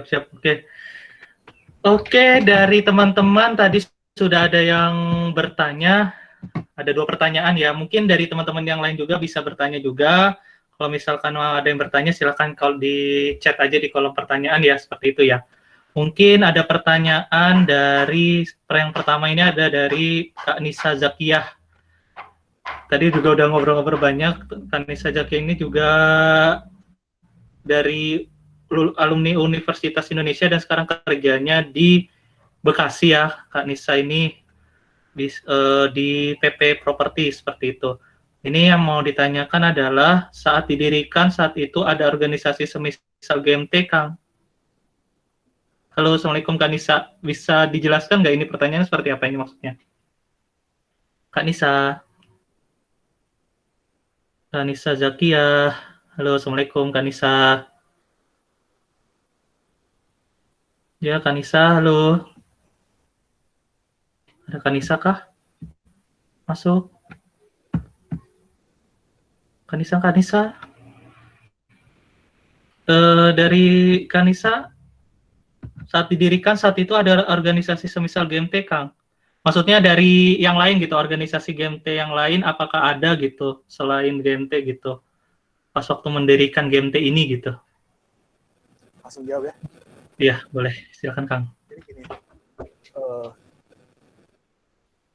Siap. Oke, dari teman-teman tadi sudah ada yang bertanya. Ada 2 pertanyaan ya. Mungkin dari teman-teman yang lain juga bisa bertanya juga. Kalau misalkan ada yang bertanya, silakan kalau di chat aja di kolom pertanyaan ya, seperti itu ya. Mungkin ada pertanyaan dari yang pertama ini ada dari Kak Nisa Zakiyah. Tadi juga udah ngobrol-ngobrol banyak. Kak Nisa Zakiyah ini juga dari alumni Universitas Indonesia dan sekarang kerjanya di Bekasi ya, Kak Nisa ini di PP Properti seperti itu. Ini yang mau ditanyakan adalah saat didirikan saat itu ada organisasi semisal GMT, Kang. Halo, Assalamualaikum Kak Nisa. Bisa dijelaskan nggak ini pertanyaan seperti apa ini maksudnya? Kak Nisa. Kak Nisa Zakia. Halo, Assalamualaikum Kak Nisa. Ya, Kak Nisa, halo. Ada Kak Nisa kah? Masuk. Kak Nisa. Dari Kak Nisa, saat didirikan saat itu ada organisasi semisal GMT, Kang. Maksudnya dari yang lain gitu, organisasi GMT yang lain apakah ada gitu selain GMT gitu pas waktu mendirikan GMT ini gitu? Langsung jawab ya. Iya, boleh. Silakan, Kang. Jadi gini,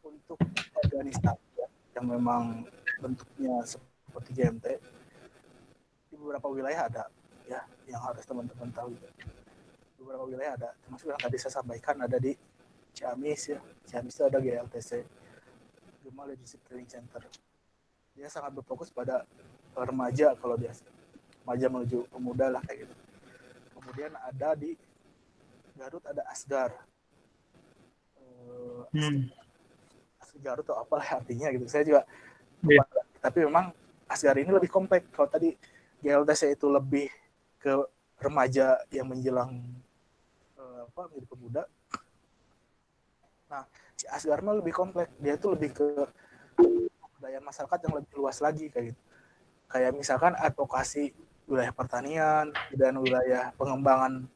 untuk organisasi ya, yang memang bentuknya seperti GMT di beberapa wilayah ada ya, yang harus teman-teman tahu. Beberapa wilayah ada, termasuk yang tadi saya sampaikan ada di Ciamis ya. Ciamis itu ada GLTC, Gema Leadership Training Center. Dia sangat berfokus pada remaja, kalau dia remaja menuju pemuda lah kayak gitu. Kemudian ada di Garut ada Asgar. Asgar itu apalah artinya gitu. Saya juga lupa. Yeah. Tapi memang Asgar ini lebih kompleks. Kalau tadi GLTC itu lebih ke remaja yang menjelang menjadi pemuda. Nah, Asgar mah lebih kompleks. Dia itu lebih ke daya masyarakat yang lebih luas lagi kayak gitu. Kayak misalkan advokasi wilayah pertanian dan wilayah pengembangan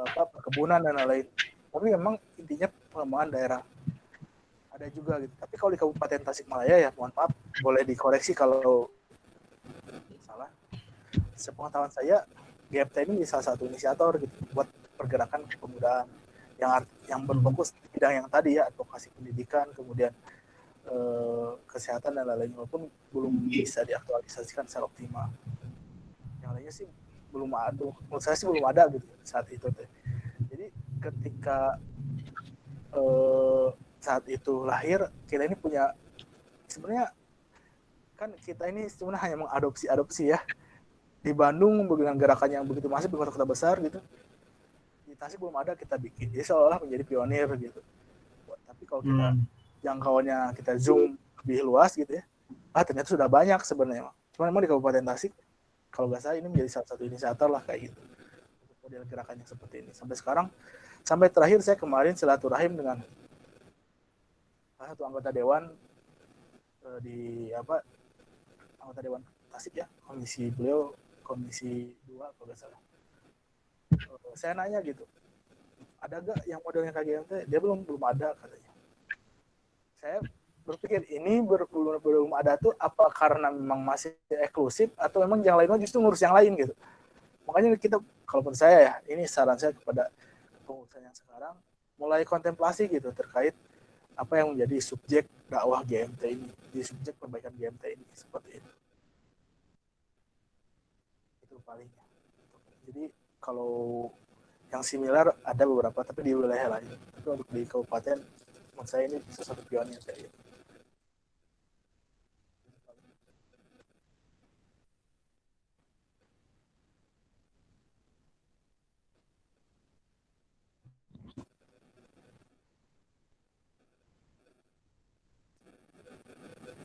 perkebunan dan lain-lain. Tapi memang intinya pengembangan daerah ada juga gitu. Tapi kalau di Kabupaten Tasikmalaya ya mohon maaf, boleh dikoreksi kalau salah. Sepengetahuan saya GMT ini salah satu inisiator gitu buat pergerakan kepemudaan yang berfokus di bidang yang tadi ya, advokasi pendidikan, kemudian kesehatan dan lain-lain, walaupun belum bisa diaktualisasikan secara optimal. Yang lainnya sih belum ada, menurut saya sih belum ada gitu saat itu. Jadi ketika saat itu lahir, kita ini punya, sebenarnya kan kita ini sebenarnya hanya mengadopsi ya. Di Bandung dengan gerakan yang begitu masif di kota-kota besar gitu, di Tasik belum ada, kita bikin. Jadi seolah-olah menjadi pionir gitu. Tapi kalau kita jangkauannya kita zoom lebih luas gitu ya, ternyata sudah banyak sebenarnya. Cuma memang di Kabupaten Tasik, kalau nggak salah ini menjadi salah satu inisiator lah kayak gitu. Model gerakan yang seperti ini. Sampai sekarang, sampai terakhir saya kemarin silaturahim dengan salah satu anggota dewan anggota dewan Tasik ya, komisi 2 kalau nggak salah. Saya nanya gitu, ada gak yang modelnya KGMT? Dia belum ada katanya. Saya berpikir ini belum ada tuh apa karena memang masih eksklusif atau memang yang lainnya justru ngurus yang lain gitu. Makanya kita, kalau menurut saya ya, ini saran saya kepada pengurusan yang sekarang, mulai kontemplasi gitu terkait apa yang menjadi subjek dakwah GMT ini, di subjek perbaikan GMT ini, seperti itu. Itu palingnya. Jadi kalau yang similar ada beberapa, tapi di wilayah lain. Tapi untuk di kabupaten, menurut saya ini bisa satu pionir kayak gitu.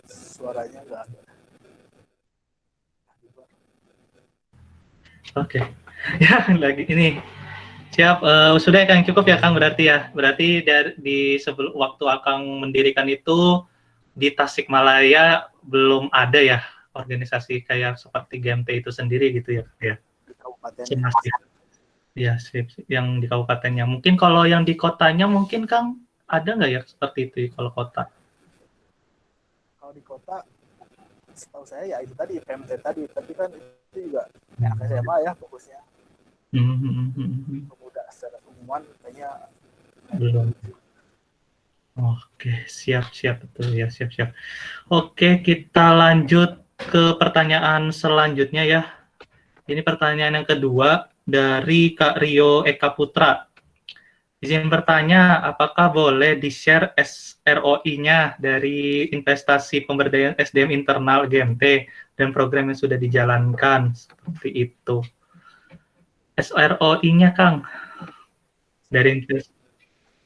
Suaranya nggak ada. Oke. Ya, lagi ini. Siap, sudah ya Kang, cukup ya Kang berarti ya. Berarti di sebelum waktu Akang mendirikan itu di Tasikmalaya belum ada ya organisasi kayak seperti GMT itu sendiri gitu ya. Di kabupaten masih. Ya, sip, sip. Yang di kabupatennya. Mungkin kalau yang di kotanya mungkin Kang ada nggak ya seperti itu kalau kota? Kalau di kota, setahu saya ya itu tadi PMT tadi, tapi kan itu juga anak SMA ya fokusnya. Pemuda secara umuman kayaknya Belum. Oke, siap-siap betul ya, siap-siap. Oke, kita lanjut ke pertanyaan selanjutnya ya. Ini pertanyaan yang kedua dari Kak Rio Eka Putra. Izin bertanya, apakah boleh di-share SROI-nya dari investasi pemberdayaan SDM internal GMT dan program yang sudah dijalankan? Seperti itu. SROI-nya, Kang, dari investasi.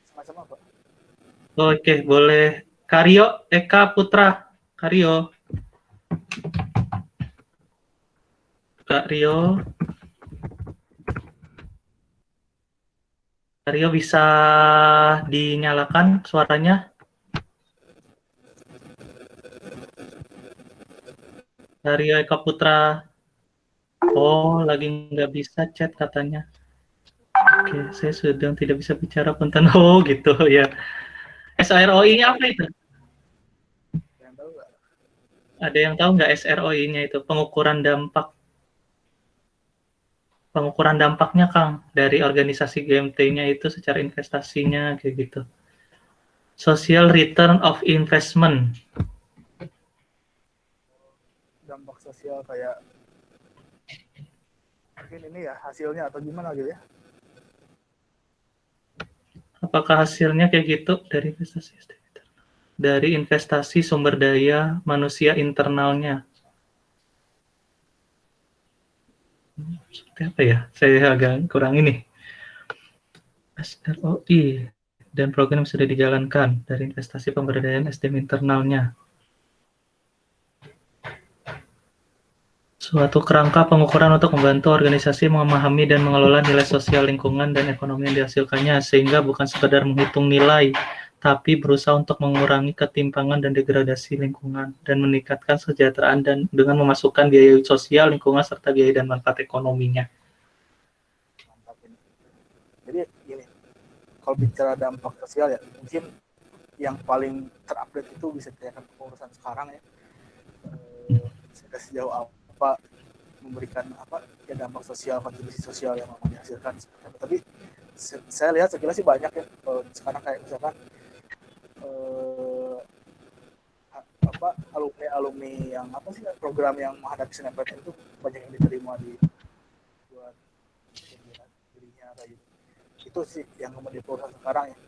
semacam apa? Oke, boleh. Karyo Eka Putra. Karyo. Kak Rio. Kak Rio bisa dinyalakan suaranya? Kak Rio Eka Putra. Oh, lagi nggak bisa chat katanya. Oke, saya sedang tidak bisa bicara punten. Oh, gitu ya. SROI-nya apa itu? Yang tahu nggak? Ada yang tahu nggak SROI-nya itu? Pengukuran dampak. Pengukuran dampaknya, Kang, dari organisasi GMT-nya itu secara investasinya, kayak gitu. Social Return of Investment. Dampak sosial kayak mungkin ini ya hasilnya atau gimana gitu ya? Apakah hasilnya kayak gitu dari investasi? Dari investasi sumber daya manusia internalnya. Seperti apa ya? Saya agak kurang ini. SROI dan program sudah dijalankan dari investasi pemberdayaan SDM internalnya. Suatu kerangka pengukuran untuk membantu organisasi memahami dan mengelola nilai sosial lingkungan dan ekonomi yang dihasilkannya, sehingga bukan sekedar menghitung nilai, tapi berusaha untuk mengurangi ketimpangan dan degradasi lingkungan, dan meningkatkan kesejahteraan dan dengan memasukkan biaya sosial lingkungan serta biaya dan manfaat ekonominya. Mantap ini. Jadi gini, kalau bicara dampak sosial ya mungkin yang paling terupdate itu bisa dikatakan pengurusan sekarang ya. Sudah sejauh apa memberikan apa ya dampak sosial, kontribusi sosial yang memang dihasilkan seperti apa. Tapi saya lihat sekilas sih banyak ya sekarang kayak misalkan eh, apa alumni yang apa sih program yang menghadapi SNMPTN itu banyak yang diterima di buat dirinya kayak gitu. Itu sih yang kemudian pengurusan sekarang ya.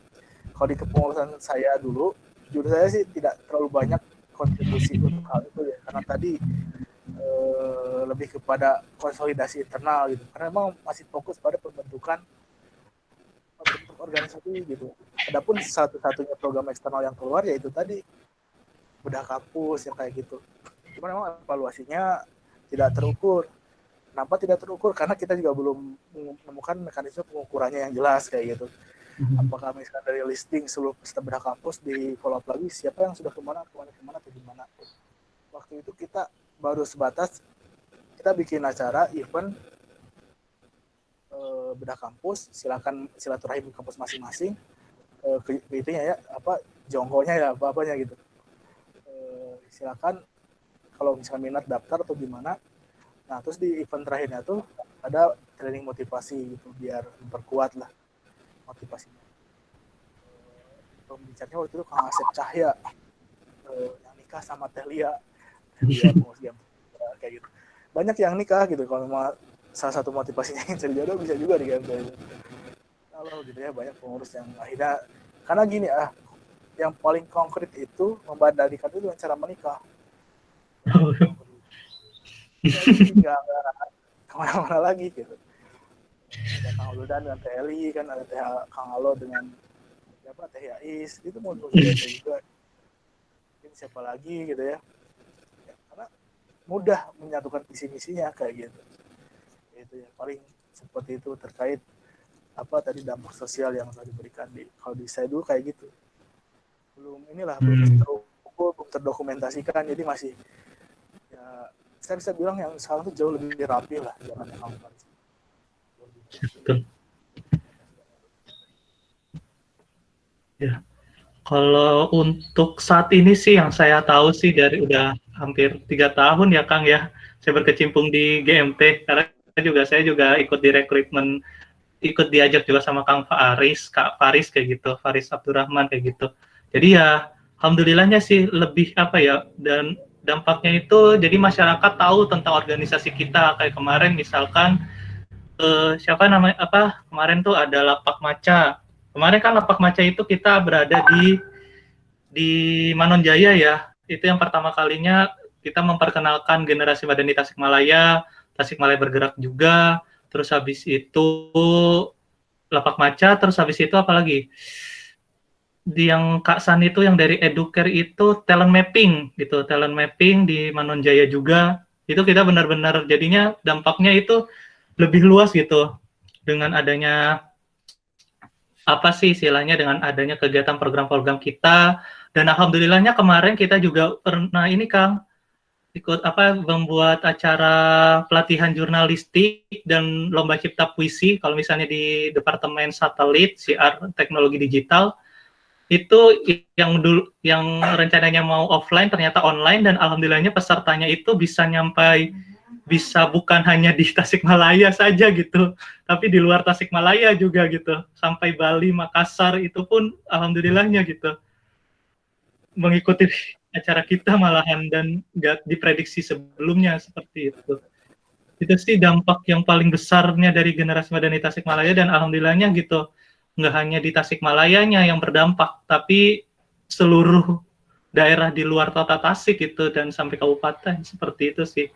Kalau di kepengurusan saya dulu, jujur saya sih tidak terlalu banyak kontribusi untuk hal itu ya, karena tadi lebih kepada konsolidasi internal gitu. Karena memang masih fokus pada pembentukan bentuk organisasi gitu. Adapun satu-satunya program eksternal yang keluar yaitu tadi bedah kampus yang kayak gitu. Cuma memang evaluasinya tidak terukur. Kenapa tidak terukur? Karena kita juga belum menemukan mekanisme pengukurannya yang jelas kayak gitu. Apakah misalkan dari listing seluruh peserta bedah kampus di follow up lagi siapa yang sudah kemana atau gimana. Waktu itu kita baru sebatas kita bikin acara event bedah kampus, silakan silaturahim kampus masing-masing, ke itunya ya apa jonggonya ya apa-apanya gitu. Silakan kalau misalkan minat daftar atau gimana. Nah terus di event terakhirnya tuh ada training motivasi gitu biar memperkuat lah motivasinya. Pembicaranya waktu itu Kang Asep Cahya yang nikah sama Telia pengurus game kayak gitu. Banyak yang nikah gitu kalau mau salah satu motivasinya yang cari jodoh bisa juga di game itu. Kalau gitu ya banyak pengurus yang akhirnya karena gini yang paling konkret itu membandarikan itu dengan cara menikah. Jadi nggak kemana-mana lagi gitu. Ada Kang Uludan dengan TLI kan ada Kang Alo dengan siapa Teh Yais itu mau juga. Mungkin siapa lagi gitu ya. Karena mudah menyatukan visi misinya kayak gitu. Itu ya paling seperti itu terkait apa tadi dampak sosial yang telah diberikan kalau di saya dulu kayak gitu. Belum terukur, belum terdokumentasikan jadi masih ya saya bisa bilang yang sekarang tuh jauh lebih rapi lah jangan yang Betul. Ya. Kalau untuk saat ini sih yang saya tahu sih dari udah hampir 3 tahun ya Kang ya, saya berkecimpung di GMT karena saya juga ikut di rekrutmen, ikut diajak juga sama Kak Faris kayak gitu, Faris Abdurrahman kayak gitu. Jadi ya alhamdulillahnya sih lebih apa ya, dan dampaknya itu jadi masyarakat tahu tentang organisasi kita kayak kemarin misalkan siapa namanya apa kemarin tuh ada Lapak Maca. Kemarin kan Lapak Maca itu kita berada di Manonjaya ya. Itu yang pertama kalinya kita memperkenalkan generasi Madani Tasikmalaya, Tasikmalaya bergerak juga. Terus habis itu Lapak Maca, terus habis itu apa lagi? Di yang Kak San itu yang dari Educare itu talent mapping gitu, talent mapping di Manonjaya juga. Itu kita benar-benar jadinya dampaknya itu lebih luas gitu dengan adanya apa sih istilahnya dengan adanya kegiatan program-program kita, dan alhamdulillahnya kemarin kita juga pernah ini Kang ikut apa membuat acara pelatihan jurnalistik dan lomba cipta puisi kalau misalnya di Departemen Satelit Siar Teknologi Digital itu yang rencananya mau offline ternyata online, dan alhamdulillahnya pesertanya itu bisa bukan hanya di Tasikmalaya saja gitu, tapi di luar Tasikmalaya juga gitu, sampai Bali, Makassar itu pun alhamdulillahnya gitu mengikuti acara kita malahan, dan nggak diprediksi sebelumnya seperti itu. Itu sih dampak yang paling besarnya dari generasi Madani Tasikmalaya, dan alhamdulillahnya gitu nggak hanya di Tasikmalayanya yang berdampak, tapi seluruh daerah di luar kota Tasik gitu dan sampai kabupaten seperti itu sih.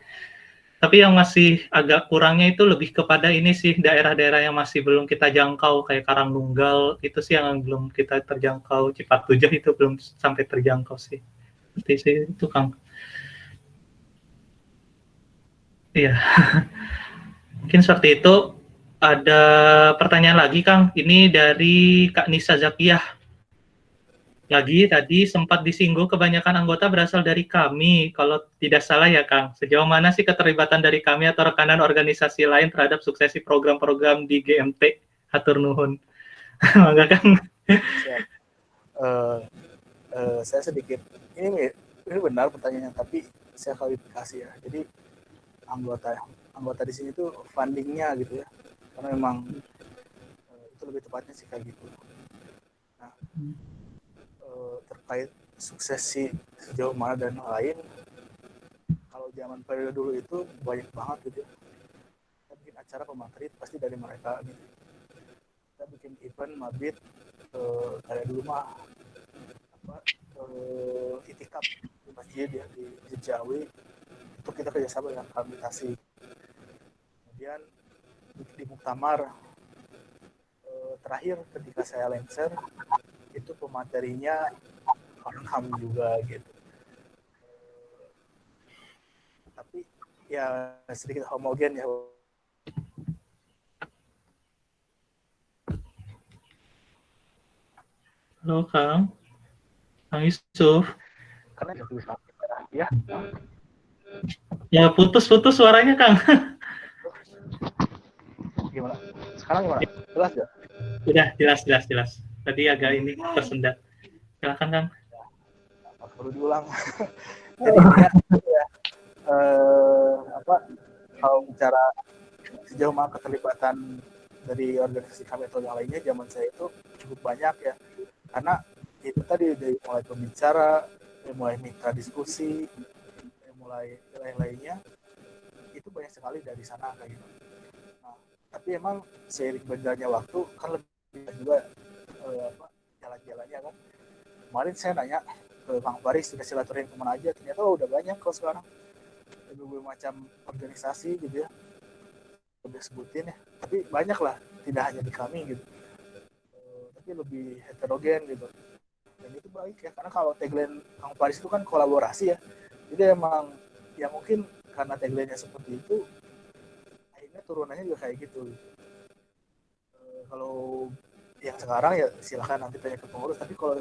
Tapi yang masih agak kurangnya itu lebih kepada ini sih, daerah-daerah yang masih belum kita jangkau kayak Karangnunggal itu sih yang belum kita terjangkau, Cipatujah itu belum sampai terjangkau sih. Seperti sih itu Kang. Iya, mungkin seperti itu. Ada pertanyaan lagi Kang, ini dari Kak Nisa Zakiyah. Lagi tadi sempat disinggung kebanyakan anggota berasal dari kami. Kalau tidak salah ya Kang, sejauh mana sih keterlibatan dari kami atau rekanan organisasi lain terhadap suksesi program-program di GMT? Hatur nuhun. Enggak Kang? Siap. Saya sedikit ini benar pertanyaannya, tapi saya klarifikasi ya. Jadi anggota anggota di sini tuh fundingnya gitu ya, karena memang itu lebih tepatnya sih kayak gitu. Nah, terkait suksesi sejauh mana dan lain, kalau zaman periode dulu itu banyak banget gitu ya. Kita bikin acara pemateri pasti dari mereka gitu. Kita bikin event mabit kayak dulu mah apa itikaf di masjid ya di Jawi, itu kita kerjasama dengan komunitas. Kemudian di Muktamar terakhir ketika saya lengser itu pematerinya orang HAM juga gitu. Tapi ya sedikit homogen ya. Halo Kang, Kang Yusuf. Karena ya Ya putus-putus suaranya Kang. gimana? Sekarang gimana? Jelas ya? Udah jelas. Tadi agak ini tersendat. Silakan Kang. Perlu diulang. Jadi ya, apa kalau bicara sejauh mana keterlibatan dari organisasi kami atau yang lainnya, zaman saya itu cukup banyak ya, karena itu tadi dari mulai pembicara, dari mulai mitra diskusi, dari mulai lain-lainnya itu banyak sekali dari sana kayak gitu. Nah, tapi emang seiring berjalannya waktu kan lebih juga jalan-jalannya kan. Kemarin saya nanya ke Bang Faris sudah silaturahim kemana aja, ternyata udah banyak kok sekarang berbagai macam organisasi gitu ya, udah sebutin ya, tapi banyak lah, tidak hanya di kami gitu, tapi lebih heterogen gitu, dan itu baik ya, karena kalau tagline Kang Faris itu kan kolaborasi ya, jadi emang ya mungkin karena tagline-nya seperti itu akhirnya turunannya juga kayak gitu. Kalau yang sekarang ya silahkan nanti tanya ke pengurus, tapi kalau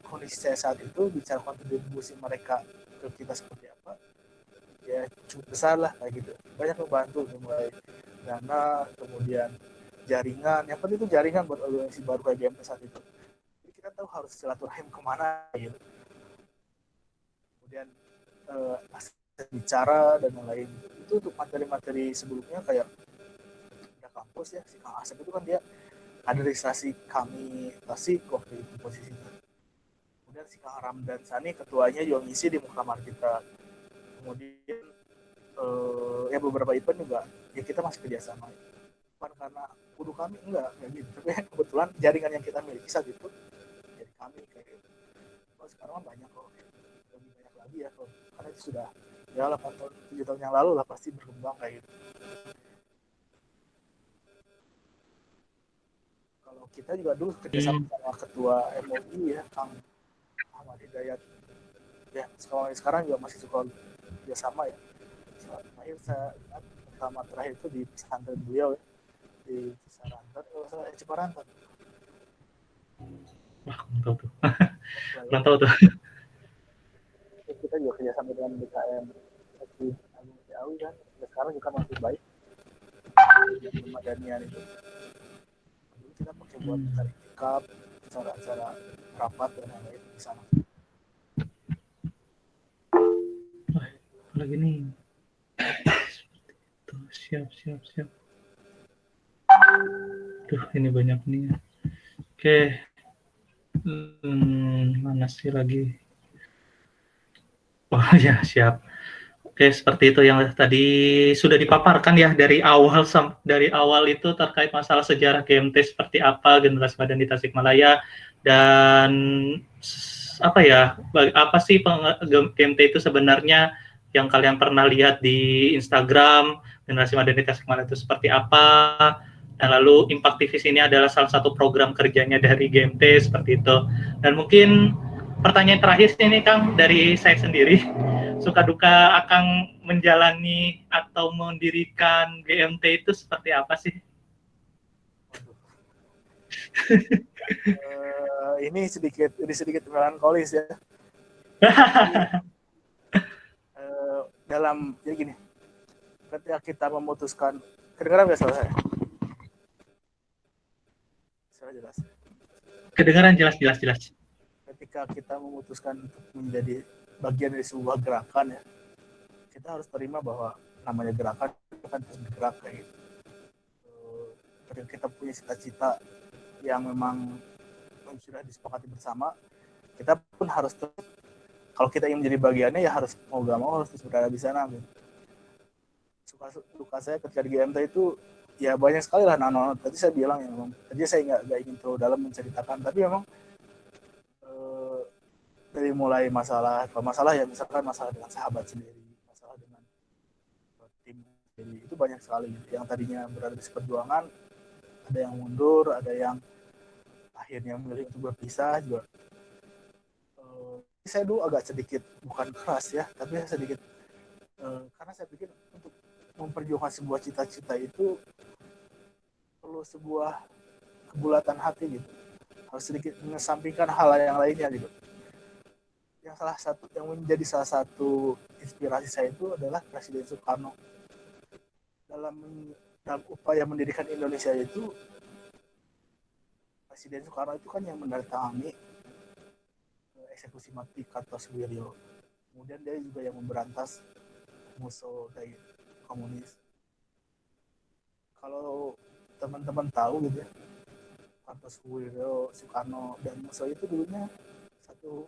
kondisi saya saat itu bicara kontribusi mereka ke kita seperti apa ya cukup besar lah kayak gitu, banyak membantu mulai dana, kemudian jaringan, yang penting itu jaringan buat organisasi baru kayak GMT saat itu. Jadi kita kita harus silaturahim kemana gitu. Kemudian bicara dan lain-lain. Itu untuk materi-materi sebelumnya kayak ada kampus ya, si Kang Asep itu kan dia kaderisasi kami Tasik waktu itu posisinya. Kemudian si Kang Ramdan Sani ketuanya juga ngisi di muktamar kita. Kemudian ya beberapa event juga ya kita masih kerjasama. Bukan karena kudu kami enggak kayak gitu, tapi kebetulan jaringan yang kita miliki saat itu jadi kami kayak gitu. Kalau sekarang banyak kok, lebih banyak lagi ya kok, karena itu sudah ya 8 tahun 7 tahun yang lalu lah pasti berkembang kayak gitu. Kalau kita juga dulu kerjasama sama ketua MUI ya Kang Ahmad Hidayat ya, sekarang juga masih suka kerjasama ya. Terakhir saya pertama terakhir itu di pesantren beliau ya, di Ciparantan, Ciparantan. Wah, mantap tuh. Mantap tuh. Kita juga kerjasama dengan BKM Agung Ciawi kan, sekarang juga masih baik. Yang Madanian itu, dulu kita pakai buat tarik tikap, cara-cara rapat dan lain-lain di sana. Lagi nih. Siap. Tuh, ini banyak nih. Oke. Mana sih lagi? Oh ya, siap. Oke, seperti itu yang tadi sudah dipaparkan ya dari awal itu terkait masalah sejarah GMT seperti apa, Generasi Madani Tasikmalaya, dan apa ya, apa sih GMT itu sebenarnya yang kalian pernah lihat di Instagram, Generasi Madani Tasikmalaya itu seperti apa, dan lalu Impact TV ini adalah salah satu program kerjanya dari GMT seperti itu. Dan mungkin pertanyaan terakhir ini Kang dari saya sendiri, suka duka Akang menjalani atau mendirikan GMT itu seperti apa sih? Ini sedikit melankolis ya. Dalam jadi gini, ketika kita memutuskan, kedengaran nggak suara saya? Suara jelas. Kedengaran jelas. Ketika kita memutuskan untuk menjadi bagian dari sebuah gerakan ya, kita harus terima bahwa namanya gerakan kan terus bergerak kayak gitu. Ketika kita punya cita-cita yang memang sudah disepakati bersama, kita pun harus terus, kalau kita ingin menjadi bagiannya ya harus mau gak mau harus terus berada di sana gitu. Suka saya ketika di GMT itu ya banyak sekali lah. Tadi saya bilang ya memang tadi saya nggak ingin terlalu dalam menceritakan, tapi memang dari mulai masalah ya misalkan masalah dengan sahabat sendiri, masalah dengan tim sendiri, itu banyak sekali gitu. Yang tadinya berada di perjuangan, ada yang mundur, ada yang akhirnya memilih untuk berpisah juga. Saya dulu agak sedikit bukan keras ya, tapi sedikit karena saya pikir untuk memperjuangkan sebuah cita-cita itu perlu sebuah kebulatan hati gitu, harus sedikit mengesampingkan hal yang lainnya gitu. Yang menjadi salah satu inspirasi saya itu adalah Presiden Soekarno dalam upaya mendirikan Indonesia itu. Presiden Soekarno itu kan yang menandatangani eksekusi mati Kartosuwiryo. Kemudian dia juga yang memberantas musuh dari komunis. Kalau teman-teman tahu gitu ya, Kartosuwiryo, Soekarno dan musuh itu dulunya satu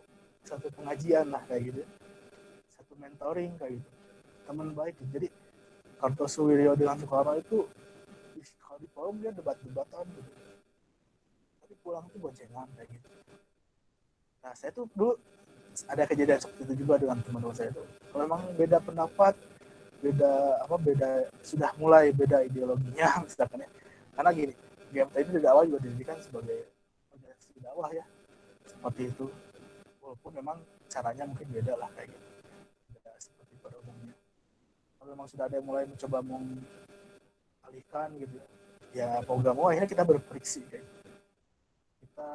pengajian lah kayak gitu, satu mentoring kayak gitu, teman baik gitu. Jadi Kartosuwiryo dengan Soekarno itu kalau di forum dia debat-debatan gitu, tapi pulang tuh boncengan kayak gitu. Nah saya tuh dulu ada kejadian seperti itu juga dengan teman-teman saya tuh. Kalau memang beda pendapat, beda sudah mulai beda ideologinya misalkan ya. Karena gini, GMT ini dari awal juga didirikan sebagai organisasi dakwah ya, seperti itu. Walaupun memang caranya mungkin beda lah kayak gitu, beda seperti pada umumnya. Kalau memang sudah ada yang mulai mencoba mengalihkan gitu ya, mau gak mau akhirnya kita berfriksi kayak gitu. Kita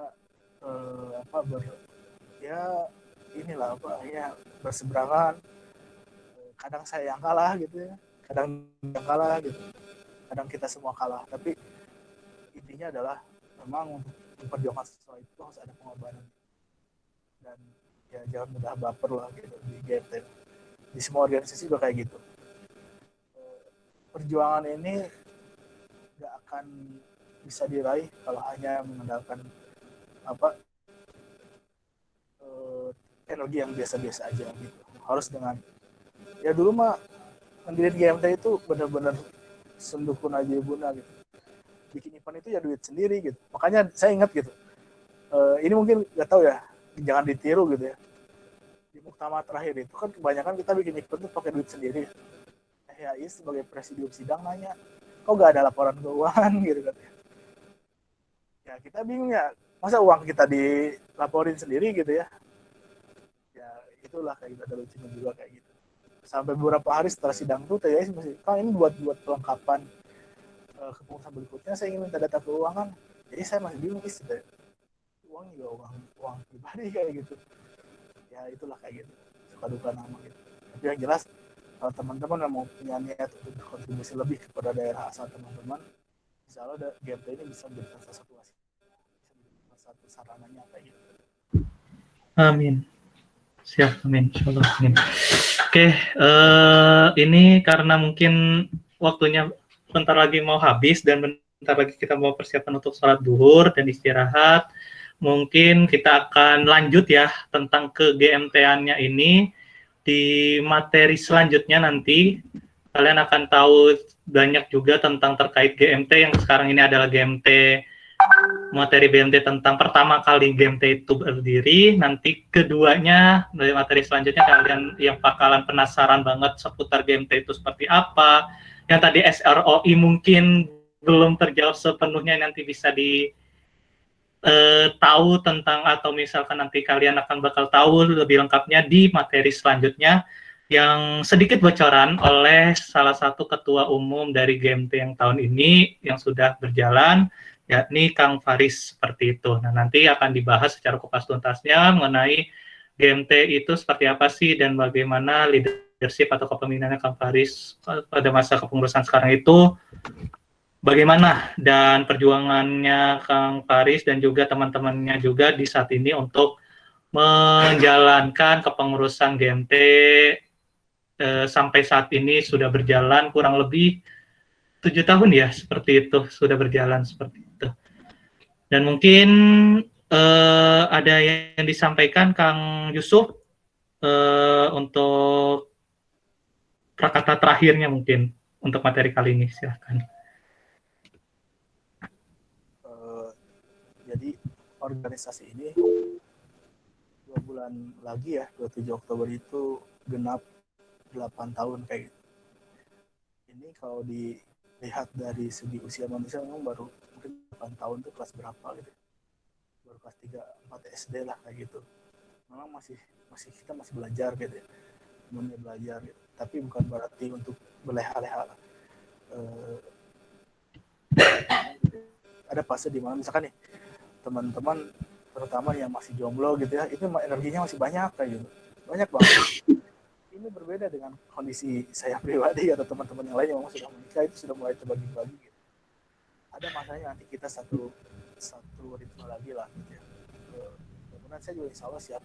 berseberangan. Kadang saya yang kalah gitu ya, kadang yang kalah gitu, kadang kita semua kalah. Tapi intinya adalah memang untuk memperjuangkan sesuatu itu harus ada pengorbanan, dan ya jangan mudah baper lah gitu di GMT. Di semua organisasi juga kayak gitu. Perjuangan ini nggak akan bisa diraih kalau hanya mengandalkan energi yang biasa-biasa aja gitu. Harus dengan ya dulu mah mendirikan GMT itu benar-benar sendukun aja bunda gitu. Bikin event itu ya duit sendiri gitu. Makanya saya ingat gitu. Ini mungkin nggak tahu ya, jangan ditiru gitu ya. Di muktamar terakhir itu kan kebanyakan kita bikin event tuh pakai duit sendiri. HI sebagai presidium sidang nanya, kok nggak ada laporan keuangan gitu kan? Ya kita bingung ya, masa uang kita dilaporin sendiri gitu ya? Ya itulah kayak gitu, ada lucunya juga kayak gitu. Sampai beberapa hari setelah sidang tuh THI masih, kan ini buat pelengkapan kepengurusan berikutnya saya ingin minta data keuangan. Jadi saya masih bingung sih, uang juga uang pribadi kayak gitu. Ya itulah kayak gitu, suka duka nama gitu. Tapi yang jelas kalau teman-teman yang mau punya niat untuk berkontribusi lebih kepada daerah asal teman-teman, insya Allah GMT ini bisa menjadi salah satu sarananya kayak gitu. Amin. Siap, amin. Insyaallah, amin. Oke, ini karena mungkin waktunya bentar lagi mau habis dan bentar lagi kita mau persiapan untuk sholat duhur dan istirahat. Mungkin kita akan lanjut ya tentang ke GMT-annya ini. Di materi selanjutnya nanti kalian akan tahu banyak juga tentang terkait GMT yang sekarang ini adalah GMT, materi BMT tentang pertama kali GMT itu berdiri. Nanti keduanya dari materi selanjutnya kalian yang bakalan penasaran banget seputar GMT itu seperti apa. Yang tadi SROI mungkin belum terjawab sepenuhnya, nanti bisa tahu tentang, atau misalkan nanti kalian akan bakal tahu lebih lengkapnya di materi selanjutnya yang sedikit bocoran oleh salah satu ketua umum dari GMT yang tahun ini yang sudah berjalan, yakni Kang Faris, seperti itu. Nah, nanti akan dibahas secara kupas tuntasnya mengenai GMT itu seperti apa sih dan bagaimana leadership atau kepemimpinannya Kang Faris pada masa kepengurusan sekarang itu bagaimana, dan perjuangannya Kang Faris dan juga teman-temannya juga di saat ini untuk menjalankan kepengurusan GMT sampai saat ini sudah berjalan kurang lebih 7 tahun ya, seperti itu, sudah berjalan seperti itu. Dan mungkin ada yang disampaikan Kang Yusuf untuk kata terakhirnya mungkin untuk materi kali ini, silahkan. Jadi organisasi ini 2 bulan lagi ya, 27 Oktober itu genap 8 tahun kayak gitu. Ini kalau dilihat dari segi usia manusia memang baru mungkin 8 tahun tuh kelas berapa gitu. Baru kelas 3, 4 SD lah kayak gitu. Memang kita masih belajar gitu ya. Umumnya belajar gitu. Tapi bukan berarti untuk berleha-leha. Ada fase di mana misalkan nih teman-teman terutama yang masih jomblo gitu ya, itu energinya masih banyak kayak gitu, banyak banget. Ini berbeda dengan kondisi saya pribadi atau teman-teman yang lain yang memang sudah menikah, itu sudah mulai terbagi-bagi gitu. Ada masanya nanti kita satu ritme lagi lah gitu ya. Kemudian saya juga insya Allah siap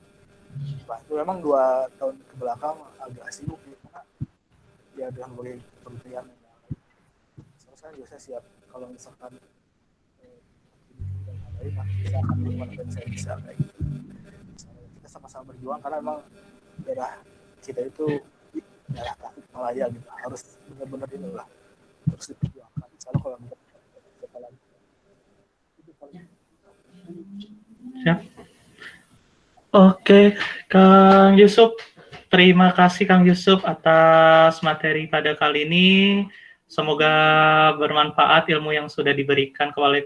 bantu. Memang 2 tahun ke belakang agak sibuk gitu, karena ya dengan berbagai pekerjaan yang lain. Saya juga siap kalau misalkan kita akan melakukan saya bisa kayak gitu. Kita sama-sama berjuang karena memang daerah kita itu daerah Tasik Malaya gitu, harus benar-benar inilah terus diperjuangkan. Kalau kita lagi siap. Oke, Kang Yusuf, terima kasih Kang Yusuf atas materi pada kali ini. Semoga bermanfaat ilmu yang sudah diberikan oleh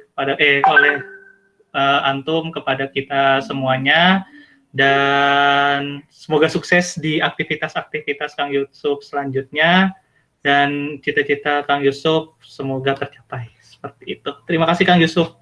antum kepada kita semuanya, dan semoga sukses di aktivitas-aktivitas Kang Yusuf selanjutnya, dan cita-cita Kang Yusuf semoga tercapai seperti itu. Terima kasih Kang Yusuf.